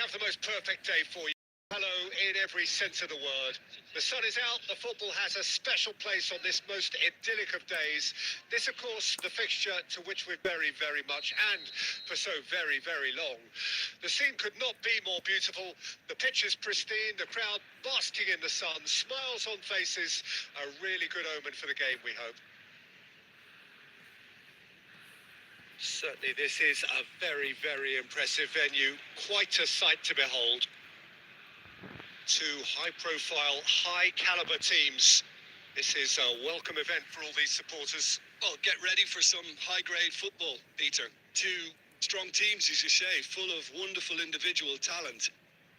have the most perfect day for you. Hello in every sense of the word. The sun is out, the football has a special place on this most idyllic of days. This, of course, the fixture to which we're very, very much, and for so very, very long. The scene could not be more beautiful. The pitch is pristine, the crowd basking in the sun, smiles on faces. A really good omen for the game, we hope. Certainly this is a very, very impressive venue. Quite a sight to behold. Two high-profile, high-caliber teams. This is a welcome event for all these supporters. Well, get ready for some high-grade football, Peter. Two strong teams, as you say, full of wonderful individual talent.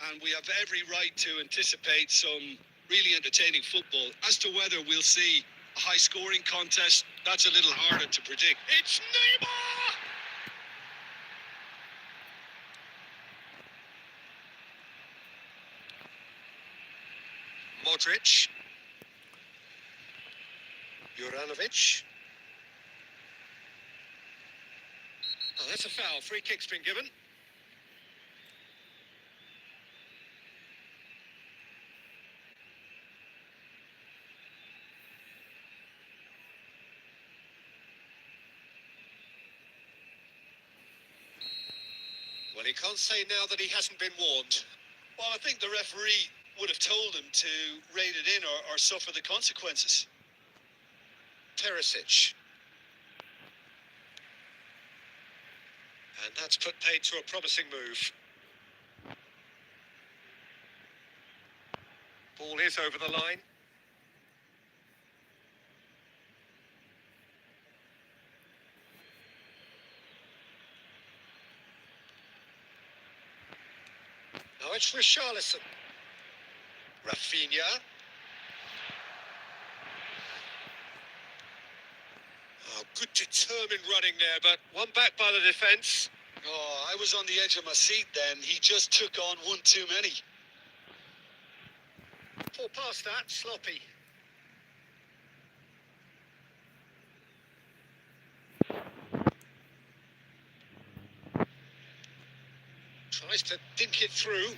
And we have every right to anticipate some really entertaining football. As to whether we'll see a high-scoring contest, that's a little harder to predict. It's Neymar! Modric. Juranovic. Oh, that's a foul. Free kick's been given. Well, he can't say now that he hasn't been warned. Well, I think the referee would have told him to rein it in or suffer the consequences. Perisic. And that's put paid to a promising move. Ball is over the line. Now it's Richarlison. Rafinha. Oh, good determined running there, but one back by the defence. Oh, I was on the edge of my seat then. He just took on one too many. Ball past that, sloppy. Tries to dink it through.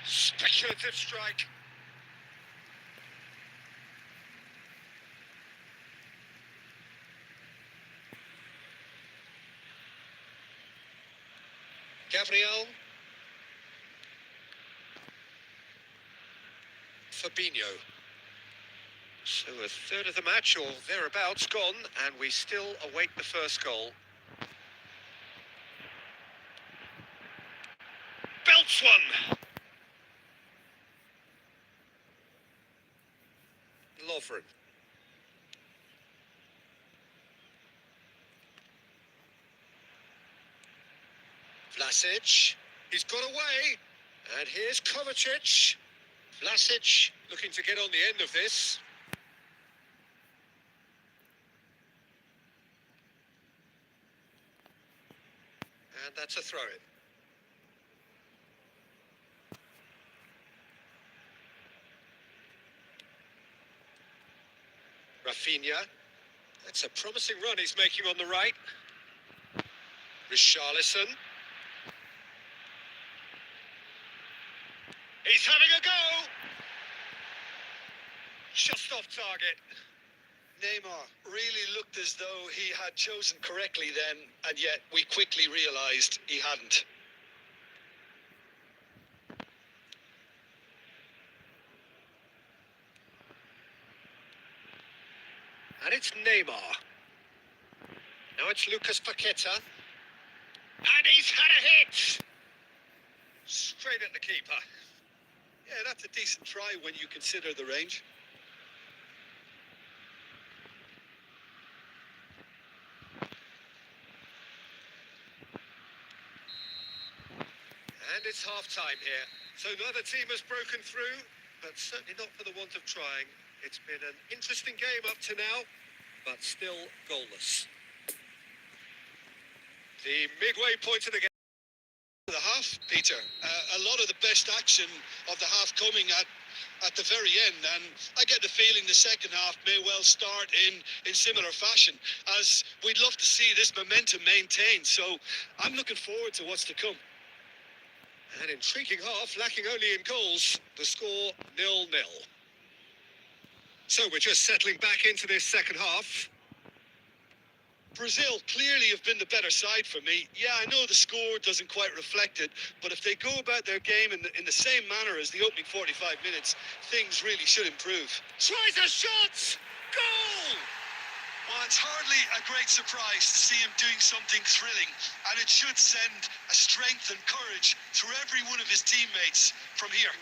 Speculative strike. Gabriel. Fabinho. So a third of the match or thereabouts gone, and we still await the first goal. Belts one. Lovren. Vlasic. He's got away. And here's Kovacic. Vlasic looking to get on the end of this. And that's a throw-in. Rafinha. That's a promising run he's making on the right. Richarlison. He's having a go! Just off target. Neymar really looked as though he had chosen correctly then, and yet we quickly realised he hadn't. And it's Neymar. Now it's Lucas Paqueta. And he's had a hit! Straight at the keeper. Yeah, that's a decent try when you consider the range. And it's half-time here. So neither team has broken through, but certainly not for the want of trying. It's been an interesting game up to now, but still goalless. The midway point of the game. The half, Peter. A lot of the best action of the half coming at the very end, and I get the feeling the second half may well start in similar fashion, as we'd love to see this momentum maintained. So I'm looking forward to what's to come. An intriguing half, lacking only in goals. The score 0-0. So we're just settling back into this second half. Brazil clearly have been the better side for me. Yeah, I know the score doesn't quite reflect it, but if they go about their game in the same manner as the opening 45 minutes, things really should improve. Tries a shot! Goal! Well, it's hardly a great surprise to see him doing something thrilling, and it should send a strength and courage through every one of his teammates from here.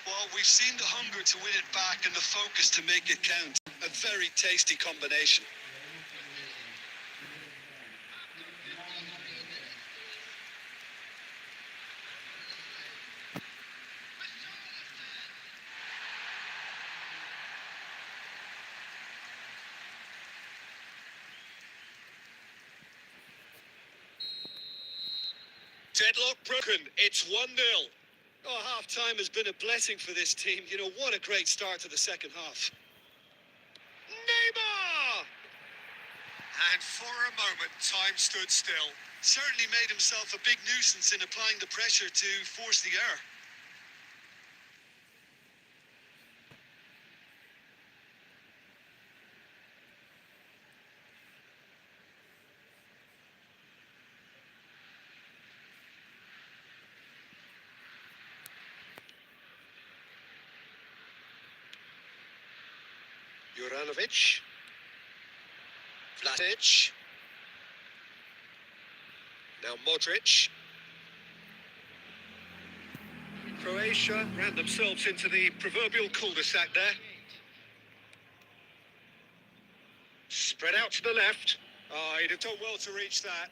Well, we've seen the hunger to win it back and the focus to make it count. A very tasty combination. Deadlock broken. It's 1-0. Oh, half-time has been a blessing for this team. You know, what a great start to the second half. Neymar! And for a moment, time stood still. Certainly made himself a big nuisance in applying the pressure to force the error. Juranovic. Vlasic. Now Modric. Croatia ran themselves into the proverbial cul-de-sac there. Spread out to the left. Oh, he'd have done well to reach that.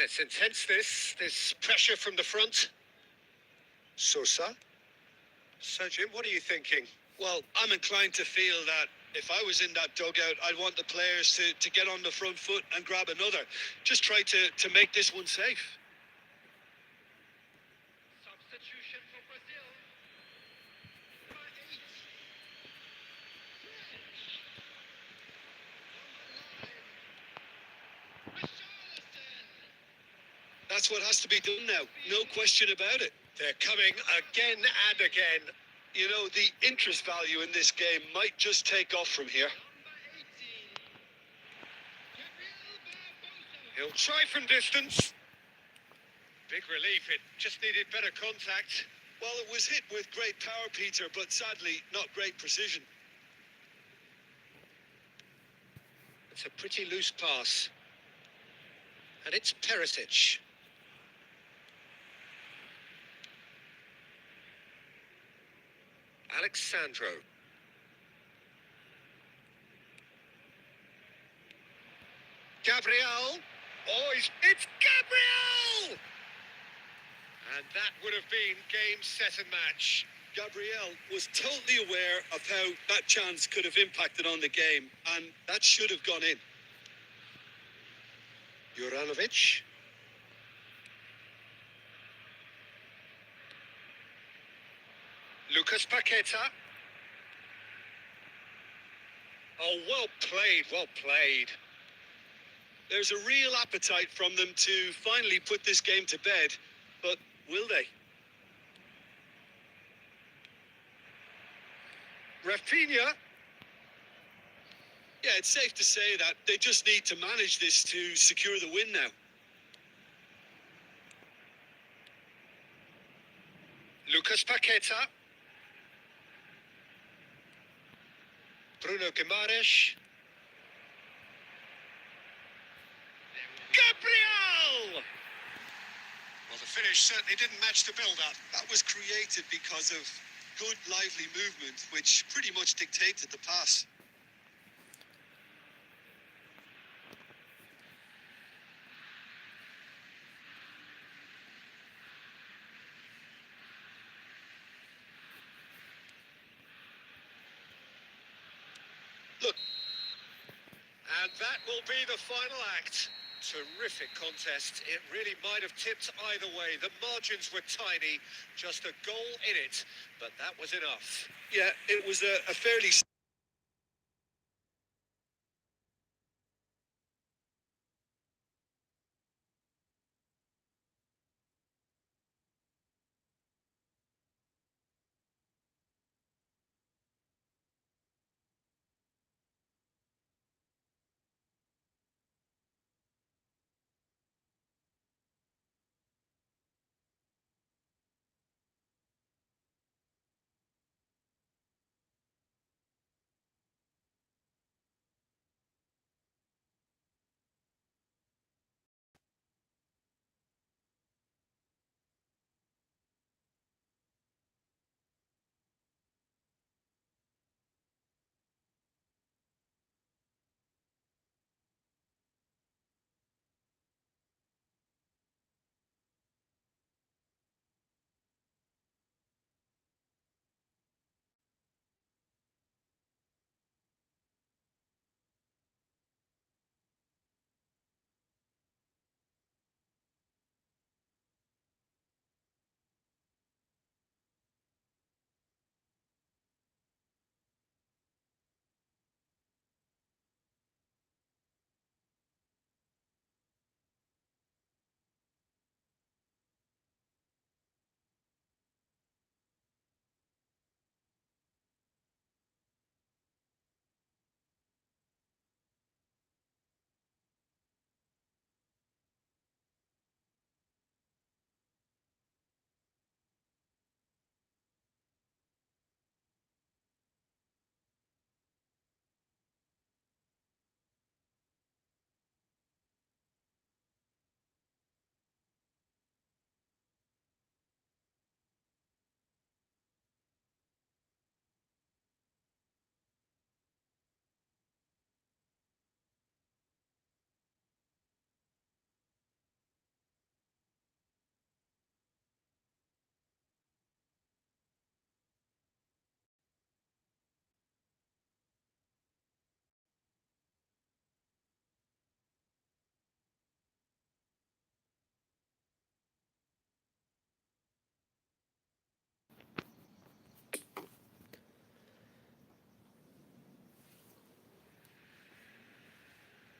It's intense, this pressure from the front. Sosa. So, Jim, what are you thinking? Well, I'm inclined to feel that if I was in that dugout, I'd want the players to get on the front foot and grab another. Just try to make this one safe. Substitution for Brazil. That's what has to be done now. No question about it. They're coming again and again. You know, the interest value in this game might just take off from here. He'll try from distance. Big relief, it just needed better contact. Well, it was hit with great power, Peter, but sadly, not great precision. It's a pretty loose pass. And it's Perisic. Alexandro. Gabriel. Oh, it's Gabriel! And that would have been game, set and match. Gabriel was totally aware of how that chance could have impacted on the game, and that should have gone in. Juranovic. Lucas Paqueta. Oh, well played, well played. There's a real appetite from them to finally put this game to bed, but will they? Rafinha. Yeah, it's safe to say that they just need to manage this to secure the win now. Lucas Paqueta. Bruno Guimaraes. Gabriel! Well, the finish certainly didn't match the build-up. That was created because of good, lively movement, which pretty much dictated the pass. Look. And that will be the final act. Terrific contest. It really might have tipped either way. The margins were tiny, just a goal in it, but that was enough. Yeah, it was a fairly...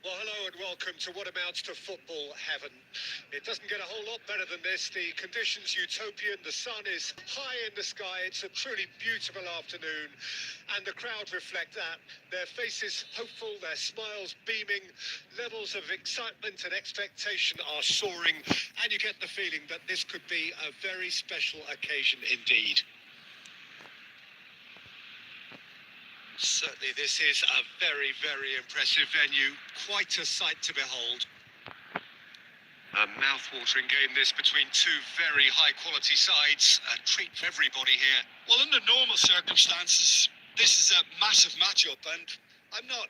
Well, hello and welcome to what amounts to football heaven. It doesn't get a whole lot better than this. The conditions utopian, the sun is high in the sky, it's a truly beautiful afternoon, and the crowd reflect that. Their faces hopeful, their smiles beaming, levels of excitement and expectation are soaring, and you get the feeling that this could be a very special occasion indeed. Certainly this is a very, very impressive venue. Quite a sight to behold. A mouth-watering game this between two very high-quality sides. A treat for everybody here. Well, under normal circumstances, this is a massive matchup, and I'm not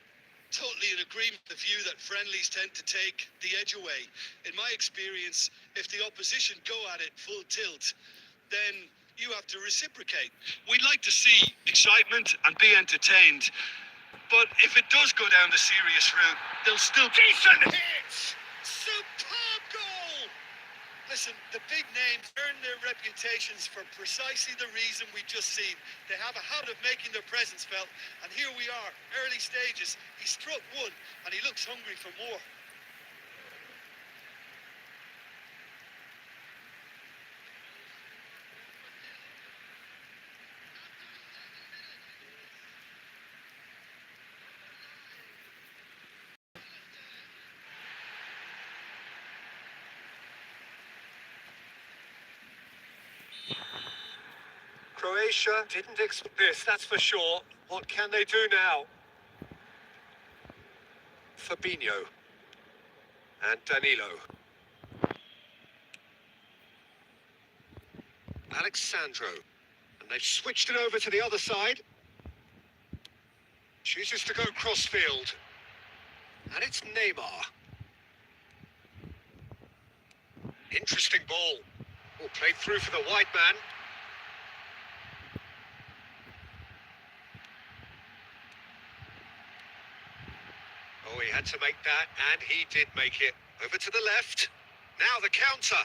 totally in agreement with the view that friendlies tend to take the edge away. In my experience, if the opposition go at it full tilt, then you have to reciprocate. We'd like to see excitement and be entertained, but if it does go down the serious route, they'll still... Decent hit! Superb goal! A Listen, the big names earn their reputations for precisely the reason we just seen. They have a habit of making their presence felt, and here we are, early stages. He struck one, and he looks hungry for more. Croatia didn't expect this, that's for sure. What can they do now? Fabinho. And Danilo. Alexandro. And they've switched it over to the other side. Chooses to go crossfield. And it's Neymar. Interesting ball. All played through for the wide man. Oh, he had to make that, and he did make it. Over to the left. Now the counter.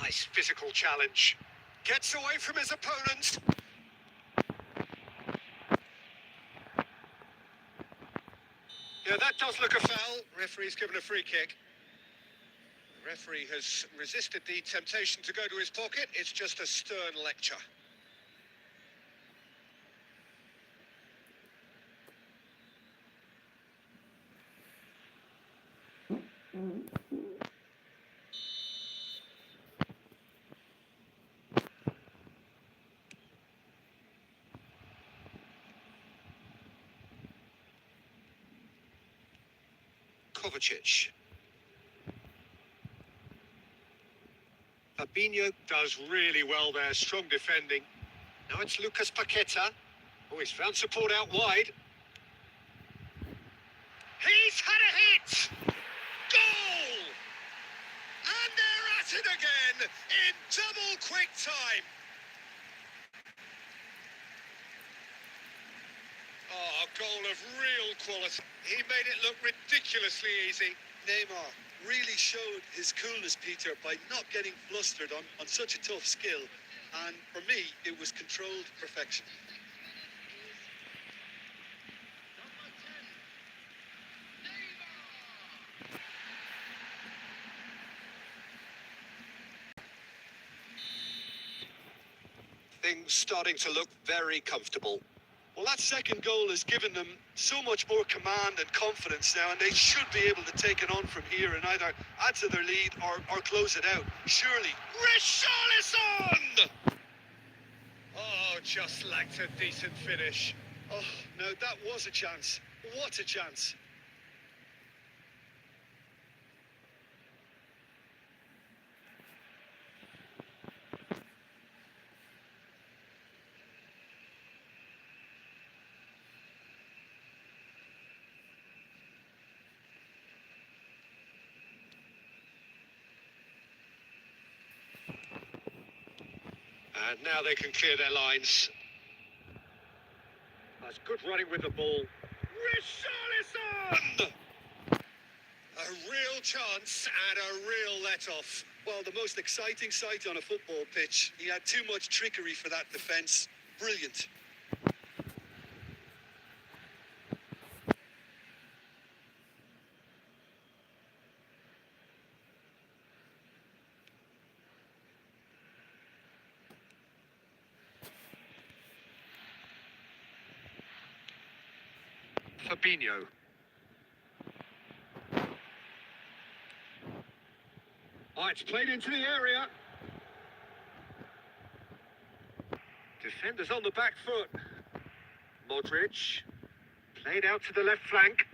Nice physical challenge. Gets away from his opponent. Yeah, that does look a foul. Referee's given a free kick. The referee has resisted the temptation to go to his pocket. It's just a stern lecture. Kovacic. Fabinho does really well there, strong defending. Now it's Lucas Paqueta. Oh, he's found support out wide. He's had a hit! Goal! And they're at it again in double quick time. Oh, a goal of real quality. He made it look ridiculously easy. Neymar really showed his coolness, Peter, by not getting flustered on such a tough skill. And for me, it was controlled perfection. Things starting to look very comfortable. Well, that second goal has given them so much more command and confidence now, and they should be able to take it on from here and either add to their lead or close it out. Surely. Richarlison! Oh, just lacked a decent finish. Oh, no, that was a chance. What a chance. And now they can clear their lines. That's good running with the ball. Richarlison! A real chance and a real let-off. Well, the most exciting sight on a football pitch. He had too much trickery for that defence. Brilliant. Fabinho. Oh, it's played into the area. Defenders on the back foot. Modric. Played out to the left flank.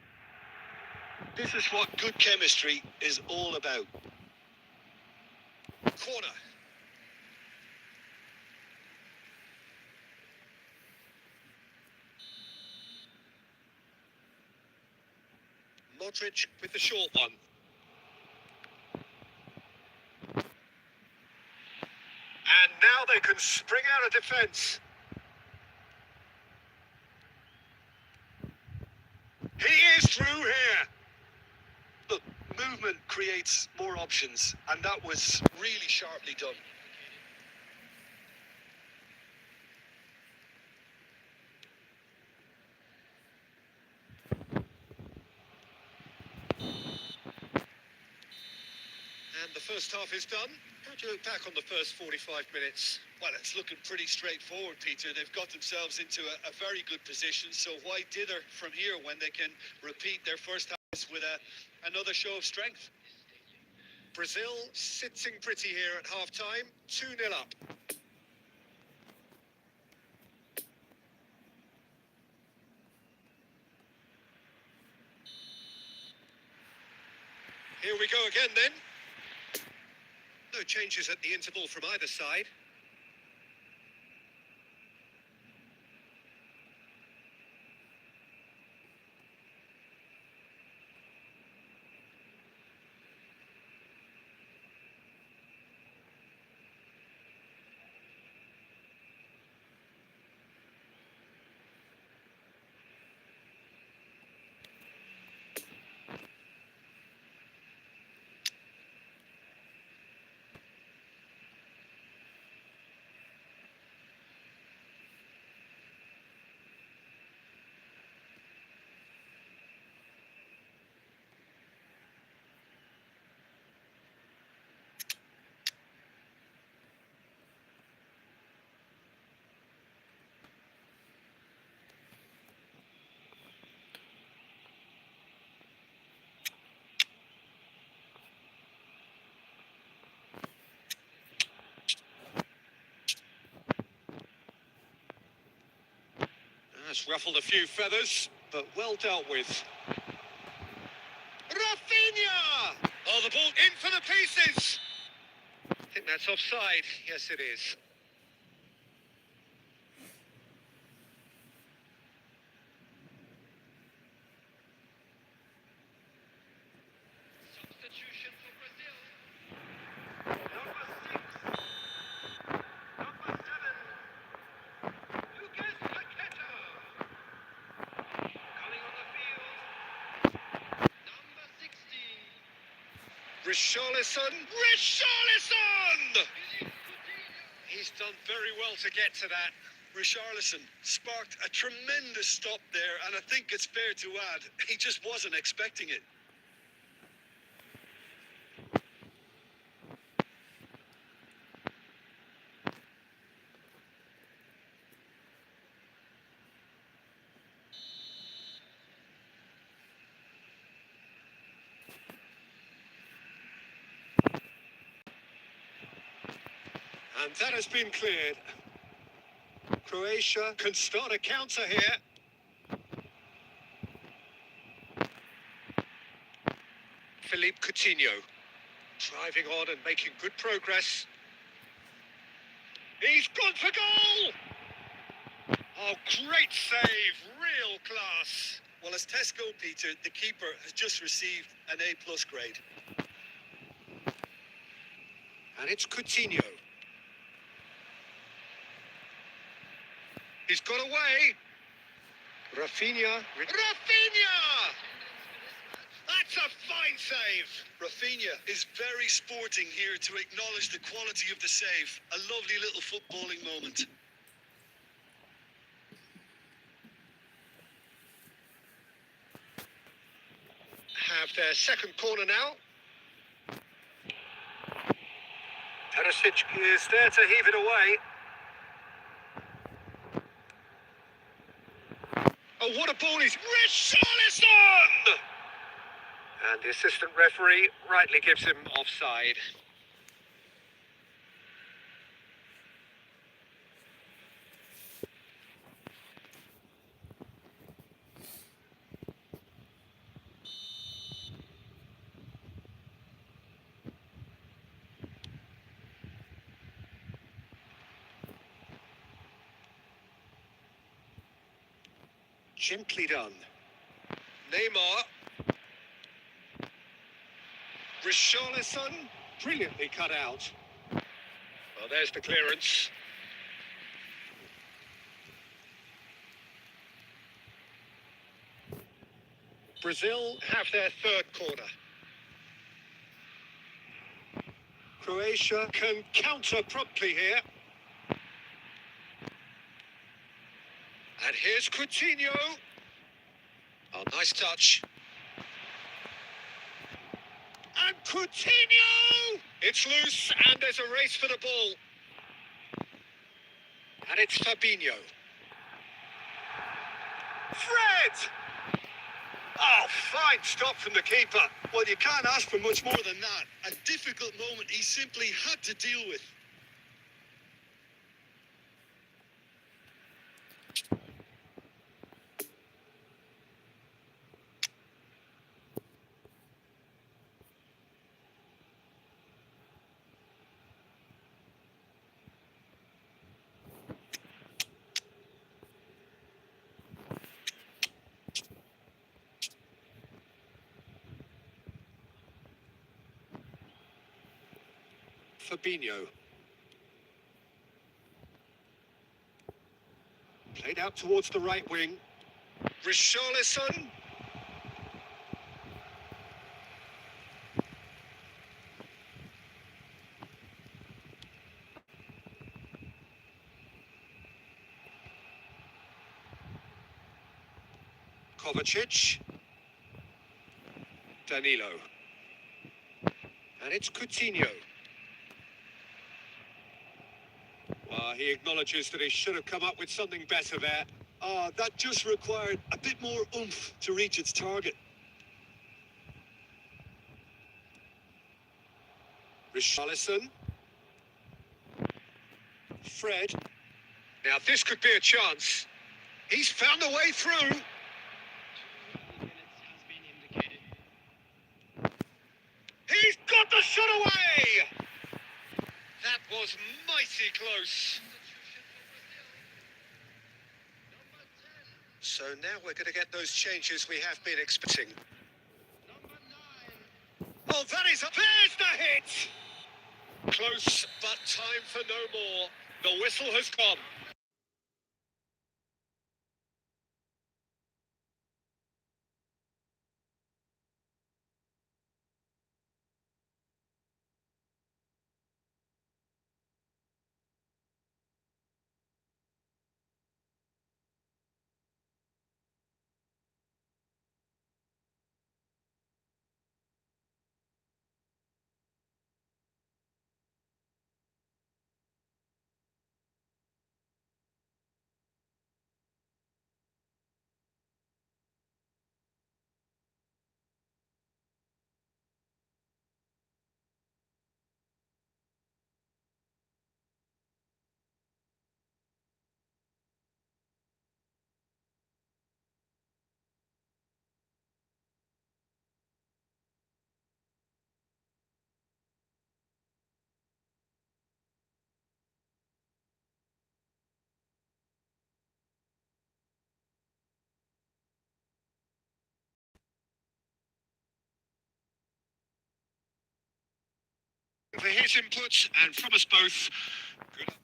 This is what good chemistry is all about. Corner. Modric with the short one. And now they can spring out of defence. He is through here. Look, movement, creates more options, and that was really sharply done. And the first half is done. How do you look back on the first 45 minutes? Well, it's looking pretty straightforward, Peter. They've got themselves into a very good position, so why dither from here when they can repeat their first half with another show of strength? Brazil sitting pretty here at half-time, 2-0 up. Here we go again then. No changes at the interval from either side. That's ruffled a few feathers, but well dealt with. Rafinha! Oh, the ball in for the pieces! I think that's offside. Yes, it is. Substitution for Brazil. Number 6. Number 7. Lucas Paqueta. Coming on the field. Number 16. Richarlison. Richarlison! He's done very well to get to that. Richarlison sparked a tremendous stop there, and I think it's fair to add, he just wasn't expecting it. And that has been cleared. Croatia can start a counter here. Philippe Coutinho driving on and making good progress. He's gone for goal! Oh, great save, real class. Well, as Tesco, Peter, the keeper has just received an A+ grade. And it's Coutinho. He's got away. Rafinha. Rafinha! That's a fine save. Rafinha is very sporting here to acknowledge the quality of the save. A lovely little footballing moment. Have their second corner now. Perisic is there to heave it away. Oh, what a ball is Richarlison! And the assistant referee rightly gives him offside. Gently done. Neymar. Richarlison. Brilliantly cut out. Well, there's the clearance. Brazil have their third corner. Croatia can counter promptly here. And here's Coutinho. Oh, nice touch. And Coutinho! It's loose and there's a race for the ball. And it's Fabinho. Fred! Oh, fine stop from the keeper. Well, you can't ask for much more than that. A difficult moment he simply had to deal with. Fabinho. Played out towards the right wing. Richarlison. Kovacic. Danilo. And it's Coutinho. He acknowledges that he should have come up with something better there. That just required a bit more oomph to reach its target. Richarlison. Fred. Now this could be a chance. He's found a way through. He's got the shot away! That was mighty close. So now we're going to get those changes we have been expecting. Oh, that is... There's the hit! Close, but time for no more. The whistle has gone. For his inputs and from us both, good.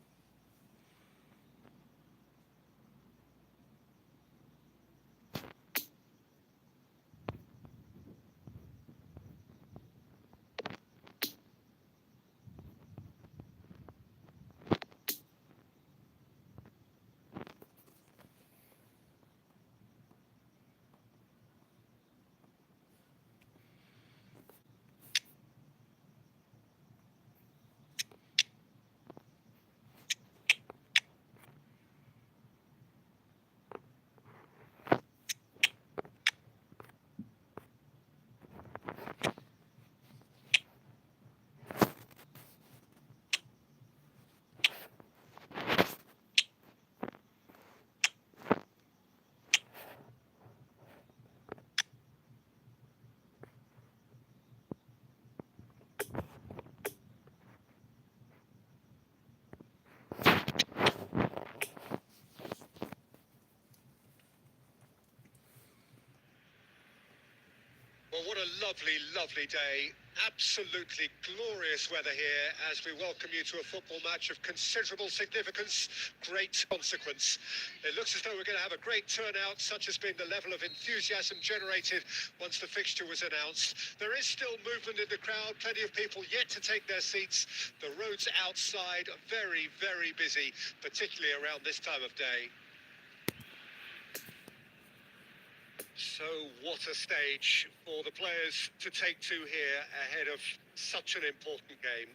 Well, what a lovely, lovely day. Absolutely glorious weather here as we welcome you to a football match of considerable significance, great consequence. It looks as though we're going to have a great turnout, such has been the level of enthusiasm generated once the fixture was announced. There is still movement in the crowd, plenty of people yet to take their seats. The roads outside are very, very busy, particularly around this time of day. So what a stage for the players to take to here ahead of such an important game.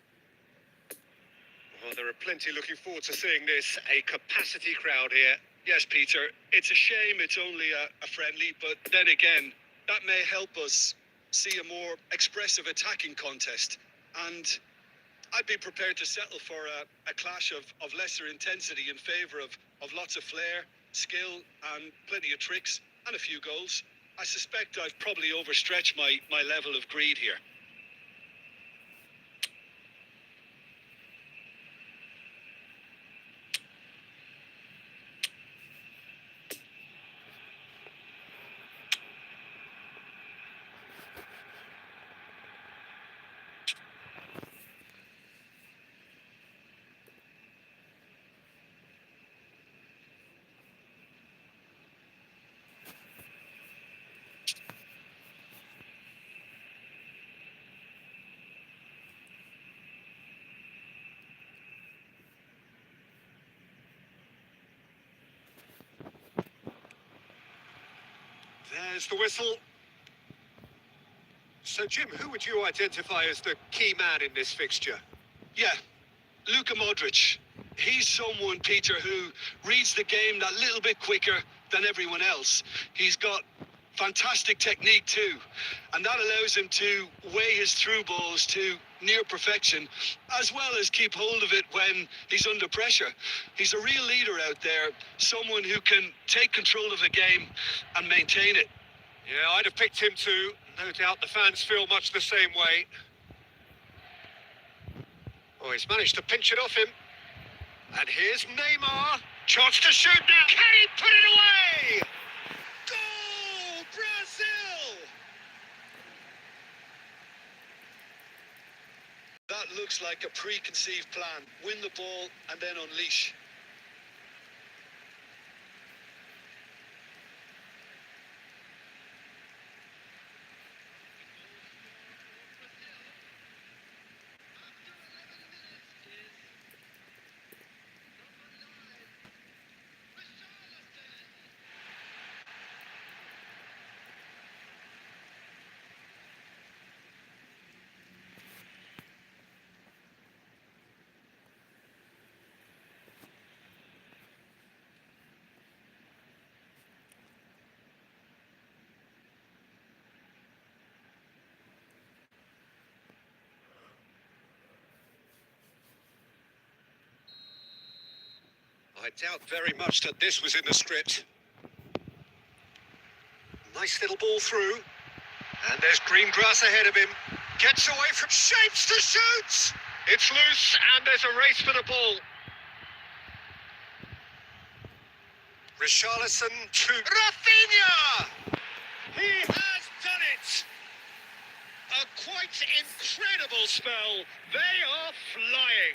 Well, there are plenty looking forward to seeing this. A capacity crowd here. Yes, Peter, it's a shame it's only a friendly, but then again, that may help us see a more expressive attacking contest. And I'd be prepared to settle for a clash of lesser intensity in favour of lots of flair, skill, and plenty of tricks, and a few goals. I suspect I've probably overstretched my level of greed here. There's the whistle. So, Jim, who would you identify as the key man in this fixture? Yeah, Luka Modric. He's someone, Peter, who reads the game that little bit quicker than everyone else. He's got fantastic technique too, and that allows him to weigh his through balls to near perfection, as well as keep hold of it when he's under pressure. He's a real leader out there, someone who can take control of the game and maintain it. Yeah, I'd have picked him too. No doubt the fans feel much the same way. Oh, he's managed to pinch it off him. And here's Neymar. Chance to shoot now. Can he put it away? Goal, Brazil! That looks like a preconceived plan. Win the ball and then unleash. I doubt very much that this was in the script. Nice little ball through. And there's green grass ahead of him. Gets away from shapes to shoot. It's loose and there's a race for the ball. Richarlison to Rafinha. He has done it. A quite incredible spell. They are flying.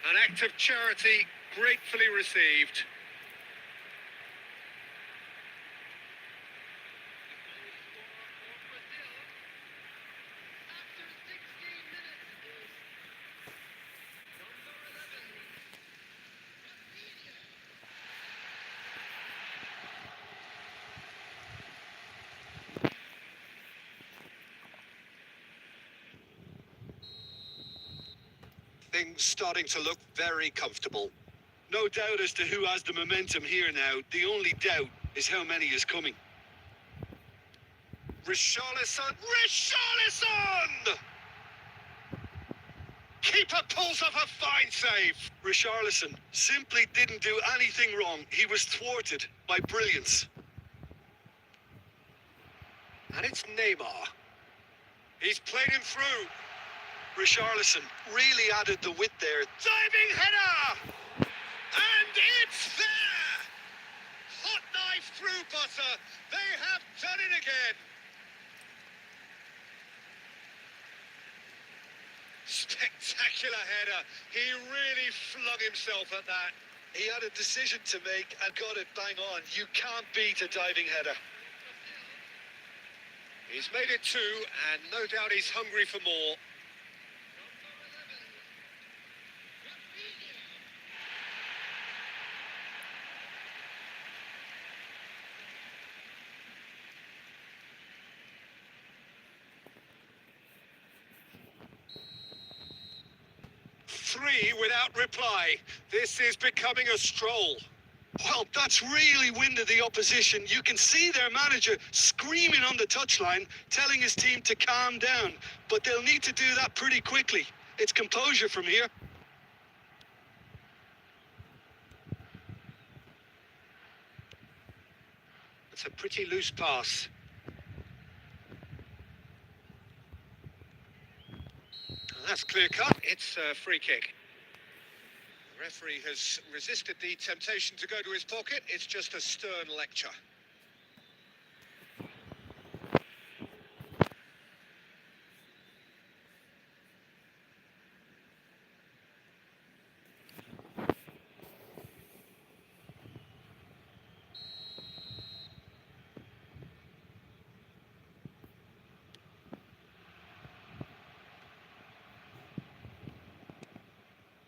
An act of charity gratefully received. Things starting to look very comfortable. No doubt as to who has the momentum here now. The only doubt is how many is coming. Richarlison! Richarlison! Keeper pulls off a fine save. Richarlison simply didn't do anything wrong. He was thwarted by brilliance. And it's Neymar. He's played him through. Richarlison really added the width there. Diving header! And it's there! Hot knife through butter. They have done it again. Spectacular header. He really flung himself at that. He had a decision to make and got it bang on. You can't beat a diving header. He's made it two, and no doubt he's hungry for more. Three without reply. This is becoming a stroll. Well, that's really winded the opposition. You can see their manager screaming on the touchline, telling his team to calm down. But they'll need to do that pretty quickly. It's composure from here. It's a pretty loose pass. That's clear cut. It's a free kick. The referee has resisted the temptation to go to his pocket. It's just a stern lecture.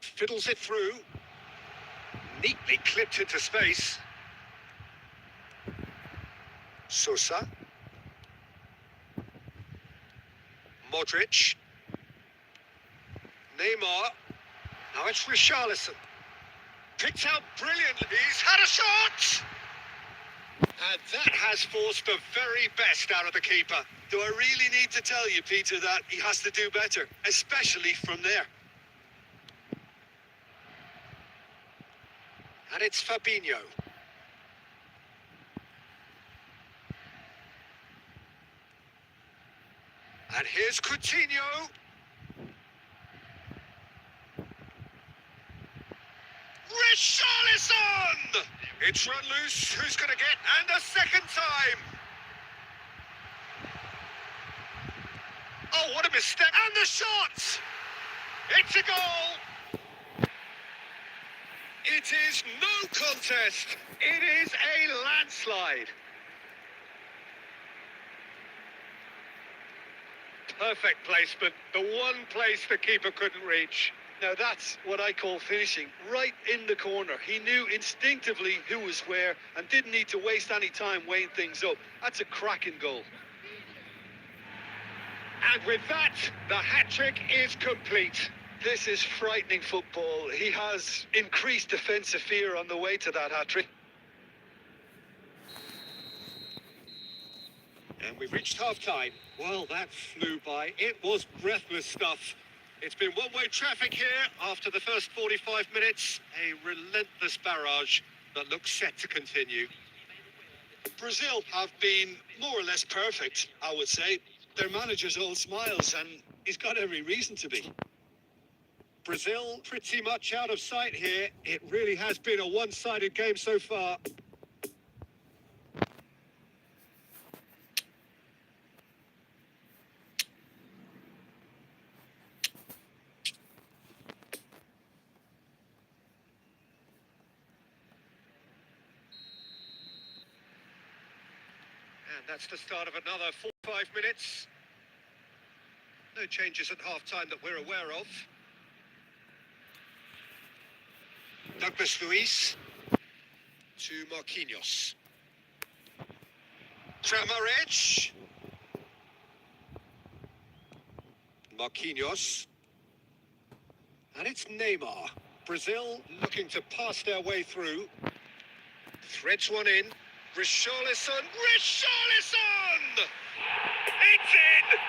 Fiddles it through. Neatly clipped into space. Sosa. Modric. Neymar. Now it's Richarlison. Picked out brilliantly. He's had a shot! And that has forced the very best out of the keeper. Do I really need to tell you, Peter, that he has to do better, especially from there? And it's Fabinho. And here's Coutinho. Richarlison! It's run loose. Who's going to get? And a second time. Oh, what a mistake. And the shot! It's a goal! It is no contest. It is a landslide. Perfect placement. The one place the keeper couldn't reach. Now that's what I call finishing, right in the corner. He knew instinctively who was where and didn't need to waste any time weighing things up. That's a cracking goal. And with that, the hat-trick is complete. This is frightening football. He has increased defensive fear on the way to that hat-trick. And we've reached half-time. Well, that flew by. It was breathless stuff. It's been one-way traffic here after the first 45 minutes. A relentless barrage that looks set to continue. Brazil have been more or less perfect, I would say. Their manager's all smiles, and he's got every reason to be. Brazil pretty much out of sight here. It really has been a one-sided game so far. And that's the start of another 45 minutes. No changes at half-time that we're aware of. Douglas Luiz to Marquinhos. Kramaric. Marquinhos. And it's Neymar. Brazil looking to pass their way through. Threads one in. Richarlison. Richarlison! It's in!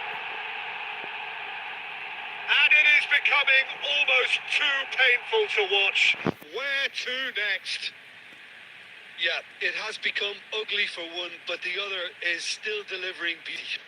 And it is becoming almost too painful to watch. Where to next? Yeah, it has become ugly for one, but the other is still delivering beauty.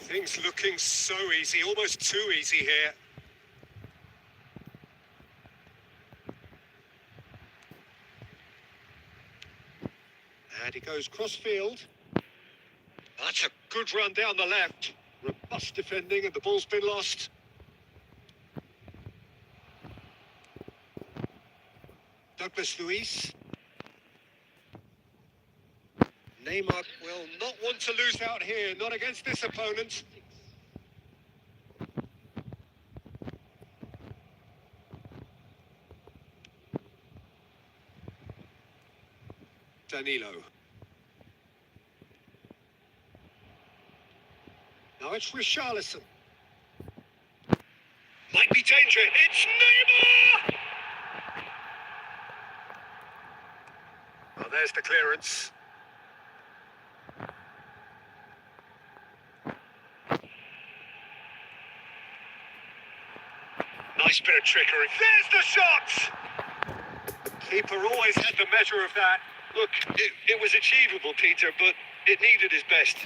Things looking so easy, almost too easy here. And he goes cross-field. That's a good run down the left. Robust defending and the ball's been lost. Douglas Luiz. Neymar will not want to lose out here, not against this opponent. Danilo. Now it's Richarlison. Might be danger. It's Neymar! Well, there's the clearance. Nice bit of trickery. There's the shot! The keeper always had the measure of that. Look, it was achievable, Peter, but it needed his best.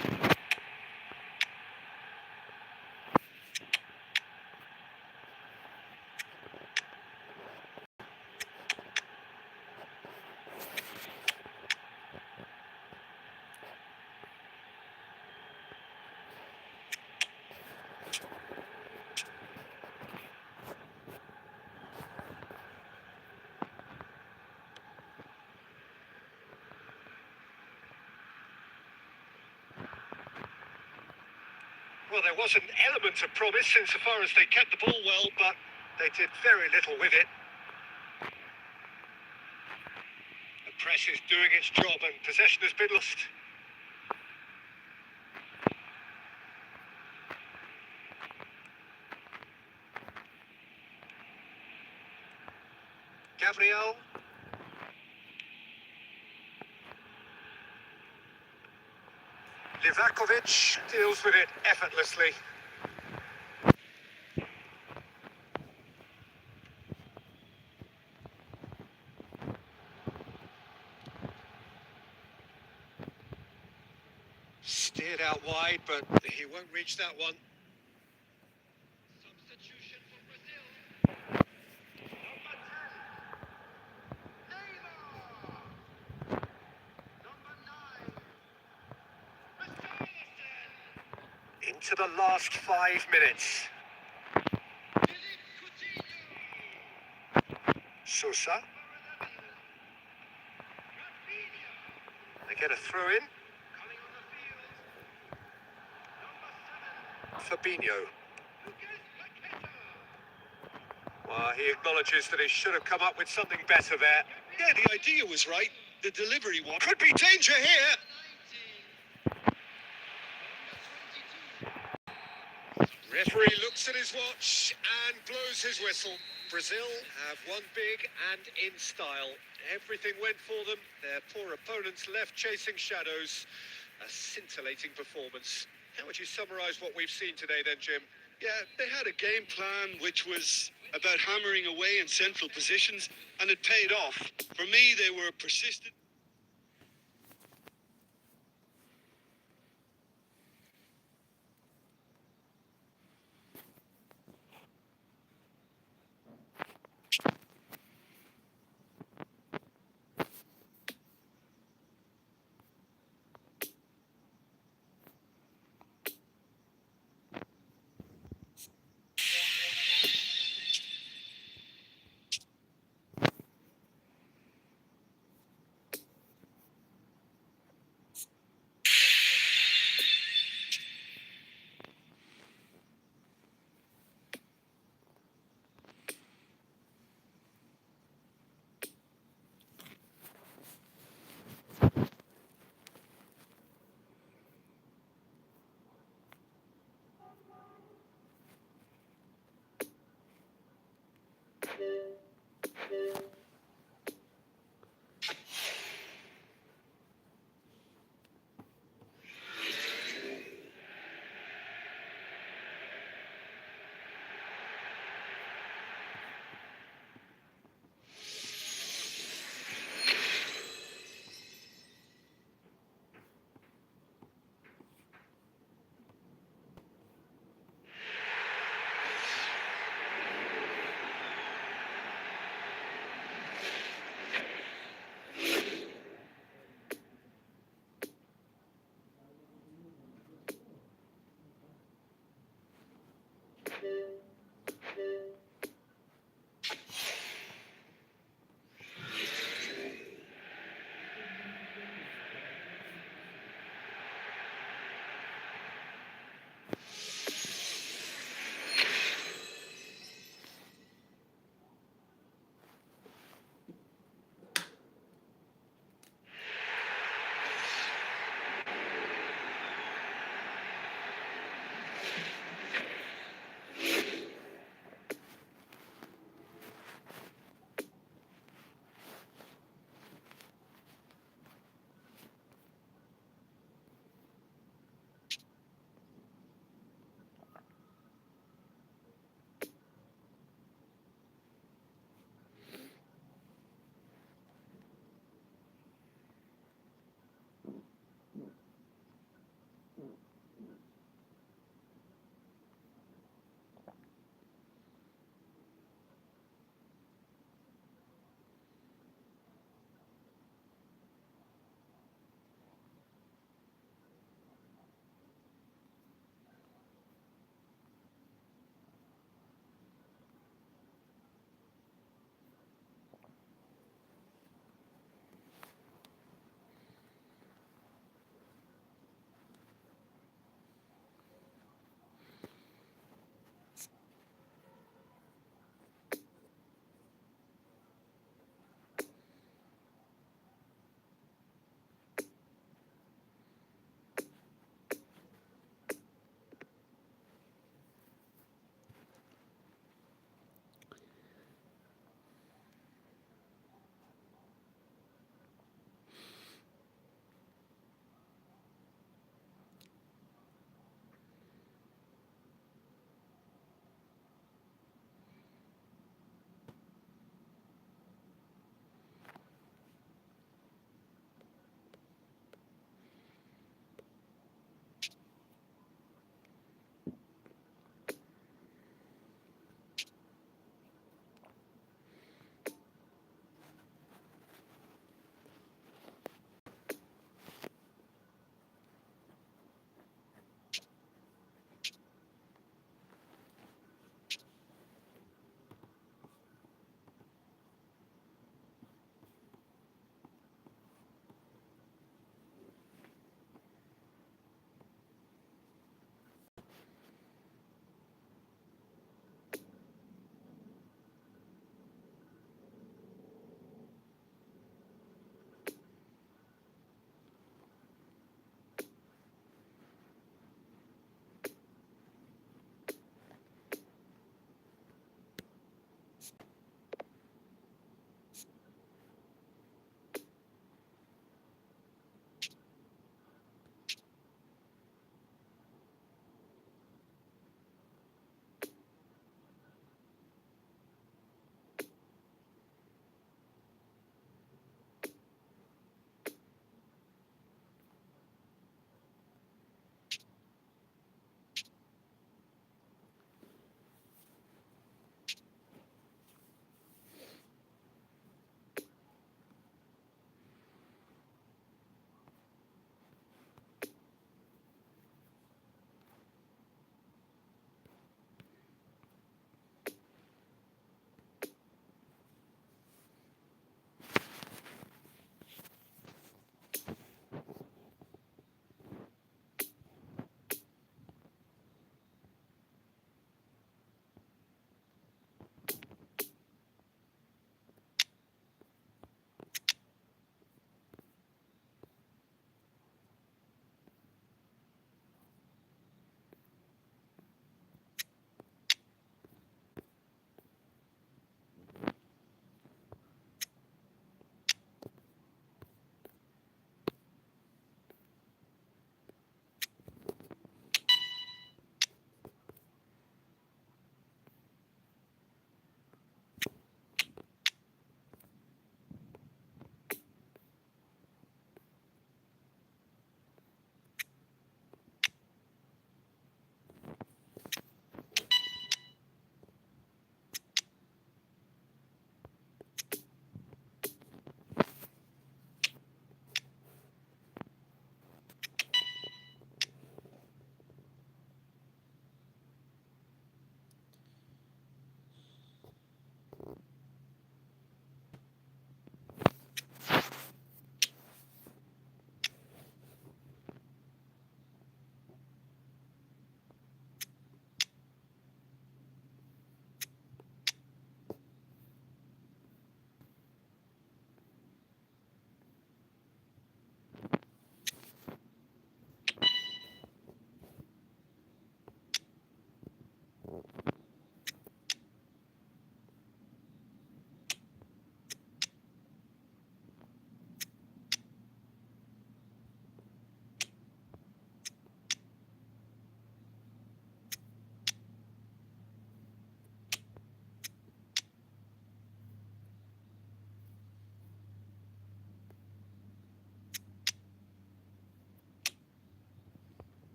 Well, there was an element of promise insofar as they kept the ball well, but they did very little with it. The press is doing its job and possession has been lost. Gabriel. Livakovic deals with it effortlessly. Steered out wide, but he won't reach that one. Substitution for Brazil. Number 10, Neymar. Number 9, Richarlison. Into the last 5 minutes. Sosa. They get a throw in. Fabinho. Well, he acknowledges that he should have come up with something better there. Yeah, the idea was right. The delivery one. Could be danger here. Referee looks at his watch and blows his whistle. Brazil have won big and in style. Everything went for them. Their poor opponents left chasing shadows. A scintillating performance. How would you summarise what we've seen today then, Jim? Yeah, they had a game plan which was about hammering away in central positions, and it paid off. For me, they were persistent.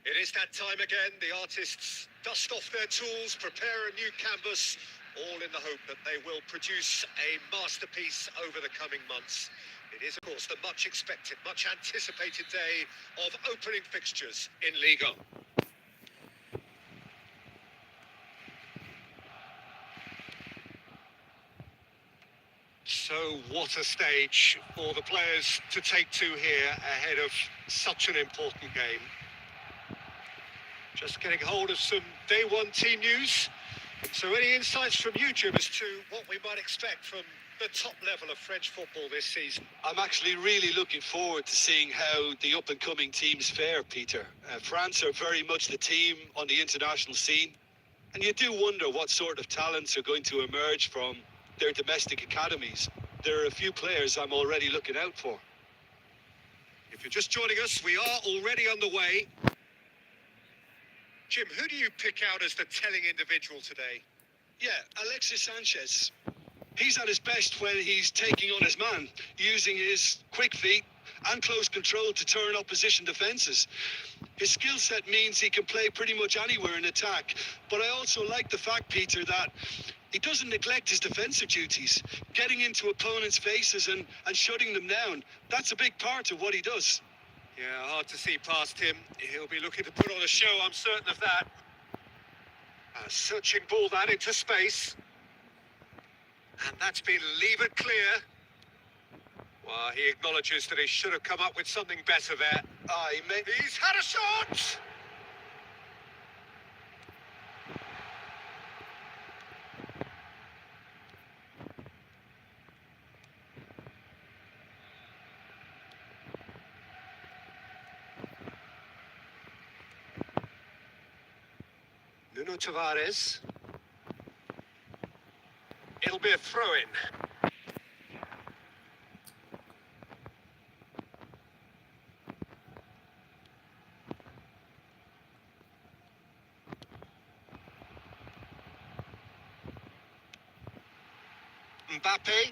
It is that time again. The artists dust off their tools, prepare a new canvas, all in the hope that they will produce a masterpiece over the coming months. It is, of course, the much expected, much anticipated day of opening fixtures in Liga. So what a stage for the players to take to here ahead of such an important game. Just getting hold of some day one team news. So any insights from you, Jim, as to what we might expect from the top level of French football this season? I'm actually really looking forward to seeing how the up-and-coming teams fare, Peter. France are very much the team on the international scene, and you do wonder what sort of talents are going to emerge from their domestic academies. There are a few players I'm already looking out for. If you're just joining us, we are already underway. Jim, who do you pick out as the telling individual today? Yeah, Alexis Sanchez. He's at his best when he's taking on his man, using his quick feet and close control to turn opposition defences. His skill set means he can play pretty much anywhere in attack, but I also like the fact, Peter, that he doesn't neglect his defensive duties, getting into opponents' faces and shutting them down. That's a big part of what he does. Yeah, hard to see past him. He'll be looking to put on a show, I'm certain of that. A searching ball that into space. And that's been levered clear. Well, he acknowledges that he should have come up with something better there. He's had a shot! Nuno Tavares. It'll be a throw-in. Mbappe.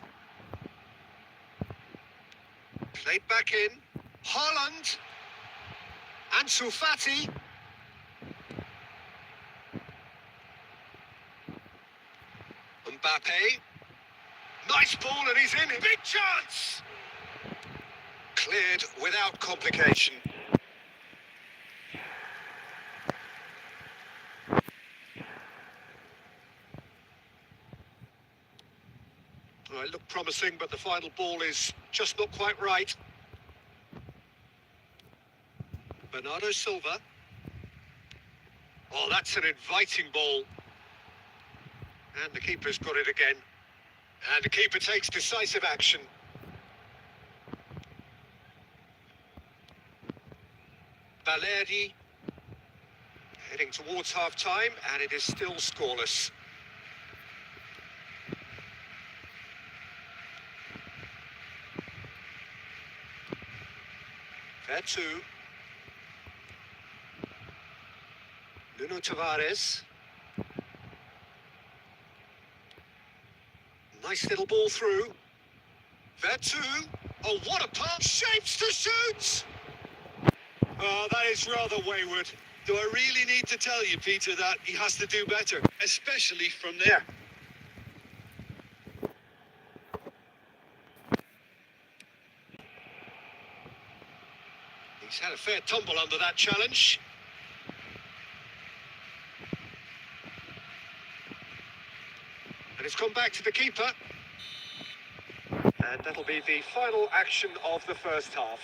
Played back in. Haaland. Ansu Fati. Mbappe. Nice ball and he's in. Big chance! Cleared without complication. Well, it looked promising, but the final ball is just not quite right. Bernardo Silva. Oh, that's an inviting ball. And the keeper's got it again. And the keeper takes decisive action. Valeri heading towards half-time, and it is still scoreless. Vertu. Nuno Tavares. Nice little ball through. Vertu. Oh, what a pass. Shapes to shoot! Oh, that is rather wayward. Do I really need to tell you, Peter, that he has to do better, especially from there? Had a fair tumble under that challenge. And it's come back to the keeper. And that'll be the final action of the first half.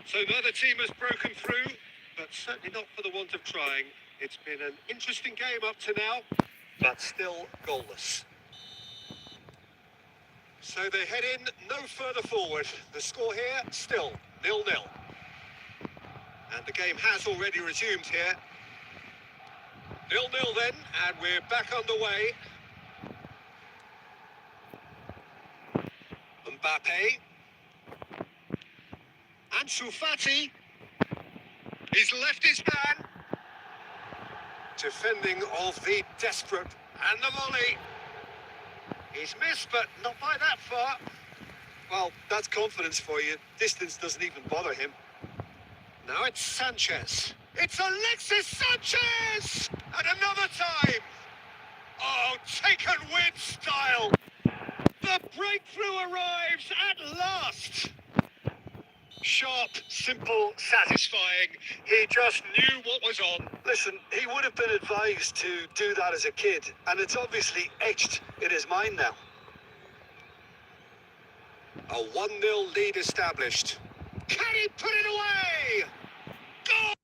So neither team has broken through, but certainly not for the want of trying. It's been an interesting game up to now, but still goalless. So they head in no further forward. The score here, still 0-0. And the game has already resumed here. 0-0 then, and we're back underway. Mbappe. Ansu Fati. He's left his man. Defending of the desperate, and the volley. He's missed, but not by that far. Well, that's confidence for you. Distance doesn't even bother him. Now it's Sanchez. It's Alexis Sanchez! And another time! Oh, taken with style! The breakthrough arrives at last! Sharp, simple, satisfying. He just knew what was on. Listen, he would have been advised to do that as a kid, and it's obviously etched in his mind now. A 1-0 lead established. Can he put it away? Goal!